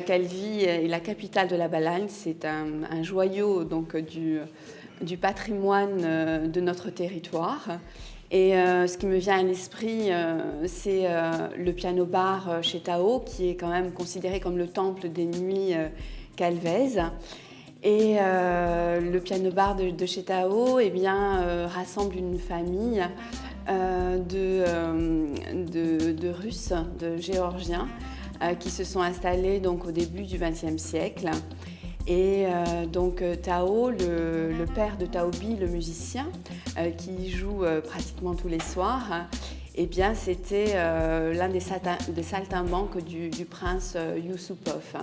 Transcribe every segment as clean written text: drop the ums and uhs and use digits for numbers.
Calvi est la capitale de la Balagne. C'est un joyau donc, du patrimoine de notre territoire. Et ce qui me vient à l'esprit, c'est le piano-bar chez Tao, qui est quand même considéré comme le temple des nuits calvaises. Et le piano-bar de chez Tao eh bien, rassemble une famille de Russes, de Géorgiens, qui se sont installés donc, au début du XXe siècle. Et donc Tao, le père de Taobi, le musicien, qui joue pratiquement tous les soirs, eh bien, c'était l'un des saltimbanques du prince Yusupov.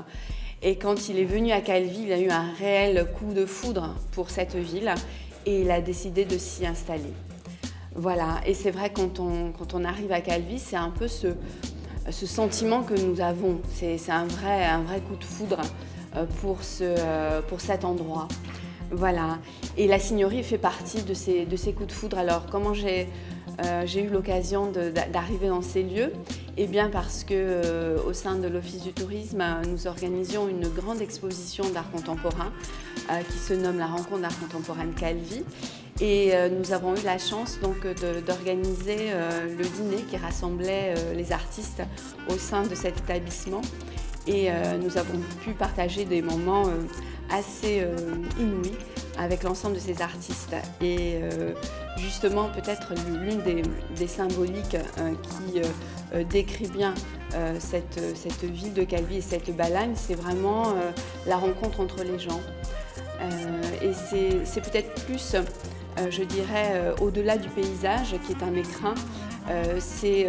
Et quand il est venu à Calvi, il a eu un réel coup de foudre pour cette ville et il a décidé de s'y installer. Voilà, et c'est vrai quand on arrive à Calvi, c'est un peu ce sentiment que nous avons. C'est un vrai coup de foudre pour cet endroit. Voilà, et la Signorie fait partie de ces coups de foudre. Alors, comment j'ai eu l'occasion d'arriver dans ces lieux? Eh bien parce que au sein de l'Office du tourisme, nous organisions une grande exposition d'art contemporain qui se nomme la Rencontre d'art contemporain de Calvi. Et nous avons eu la chance donc d'organiser le dîner qui rassemblait les artistes au sein de cet établissement. Et nous avons pu partager des moments assez inouïs avec l'ensemble de ces artistes. Et justement, peut-être l'une des symboliques qui décrit bien cette ville de Calvi et cette Balagne, c'est vraiment la rencontre entre les gens. Et c'est peut-être plus, je dirais, au-delà du paysage qui est un écrin, c'est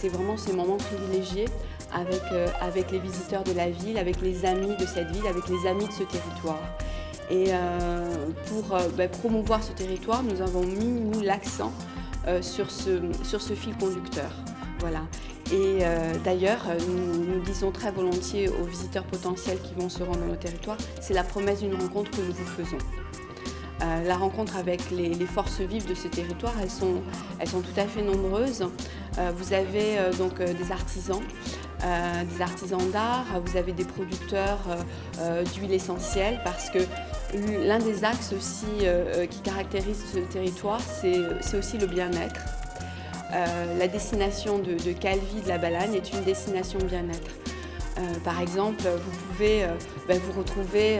vraiment ces moments privilégiés avec les visiteurs de la ville, avec les amis de cette ville, avec les amis de ce territoire. Et pour promouvoir ce territoire, nous avons mis, nous, l'accent sur ce fil conducteur. Voilà. Et d'ailleurs, nous disons très volontiers aux visiteurs potentiels qui vont se rendre dans nos territoires, c'est la promesse d'une rencontre que nous vous faisons. La rencontre avec les forces vives de ce territoire, elles sont tout à fait nombreuses. Vous avez donc des artisans d'art, vous avez des producteurs d'huiles essentielles, parce que l'un des axes aussi qui caractérise ce territoire, c'est aussi le bien-être. La destination de Calvi de la Balagne est une destination bien-être. Par exemple, vous pouvez vous retrouver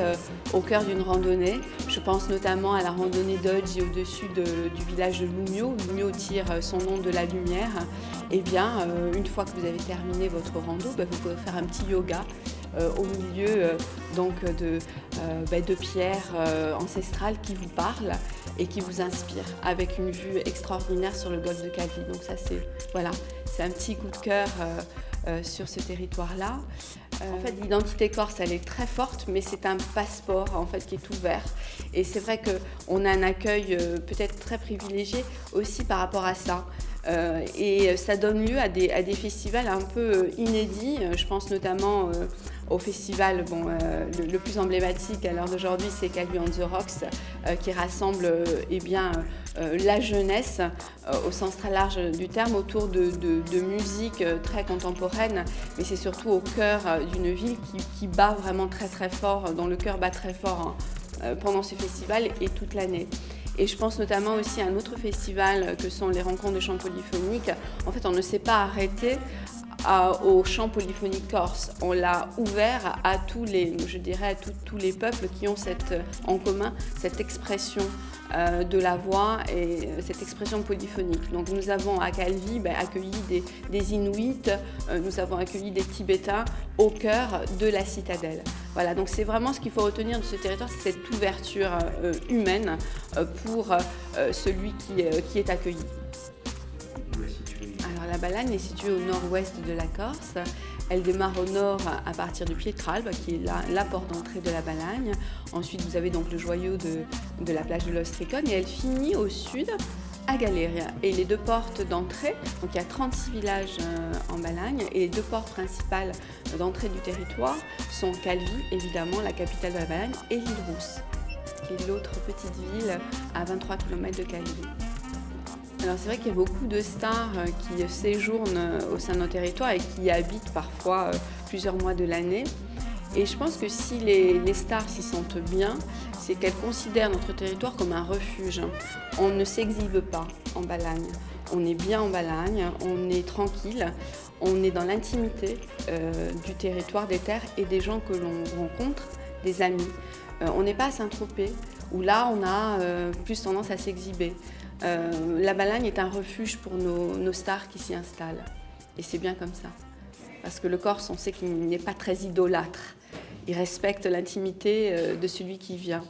au cœur d'une randonnée. Je pense notamment à la randonnée d'Odji au-dessus du village de Lumio. Lumio tire son nom de la lumière. Eh bien, une fois que vous avez terminé votre rando, vous pouvez faire un petit yoga au milieu de pierres ancestrales qui vous parlent et qui vous inspirent, avec une vue extraordinaire sur le golfe de Calvi. Donc ça, c'est un petit coup de cœur sur ce territoire-là. En fait, l'identité corse, elle est très forte, mais c'est un passeport en fait qui est ouvert. Et c'est vrai qu'on a un accueil peut-être très privilégié aussi par rapport à ça. Et ça donne lieu à des festivals un peu inédits. Je pense notamment au festival le plus emblématique à l'heure d'aujourd'hui, c'est Calvi on the Rocks, qui rassemble la jeunesse au sens très large du terme autour de musique très contemporaine, mais c'est surtout au cœur d'une ville qui bat vraiment très très fort, dont le cœur bat très fort pendant ce festival et toute l'année. Et je pense notamment aussi à un autre festival que sont les rencontres de chants polyphoniques. En fait, on ne s'est pas arrêté au chant polyphonique corse. On l'a ouvert à tous les peuples qui ont en commun cette expression de la voix et cette expression polyphonique. Donc nous avons à Calvi accueilli des Inuits, nous avons accueilli des Tibétains au cœur de la citadelle. Voilà, donc c'est vraiment ce qu'il faut retenir de ce territoire, c'est cette ouverture humaine pour celui qui est accueilli. Alors la Balagne est située au nord-ouest de la Corse. Elle démarre au nord à partir de Pietralba, qui est la porte d'entrée de la Balagne. Ensuite, vous avez donc le joyau de la plage de l'Ostricone et elle finit au sud à Galéria. Et les deux portes d'entrée, donc il y a 36 villages en Balagne, et les deux portes principales d'entrée du territoire sont Calvi, évidemment, la capitale de la Balagne, et l'Île-Rousse, qui est l'autre petite ville à 23 km de Calvi. Alors c'est vrai qu'il y a beaucoup de stars qui séjournent au sein de nos territoires et qui y habitent parfois plusieurs mois de l'année. Et je pense que si les stars s'y sentent bien, c'est qu'elles considèrent notre territoire comme un refuge. On ne s'exhibe pas en Balagne. On est bien en Balagne, on est tranquille, on est dans l'intimité du territoire, des terres et des gens que l'on rencontre, des amis. On n'est pas à Saint-Tropez, où là on a plus tendance à s'exhiber. La Balagne est un refuge pour nos stars qui s'y installent. Et c'est bien comme ça. Parce que le Corse, on sait qu'il n'est pas très idolâtre. Il respecte l'intimité de celui qui vient.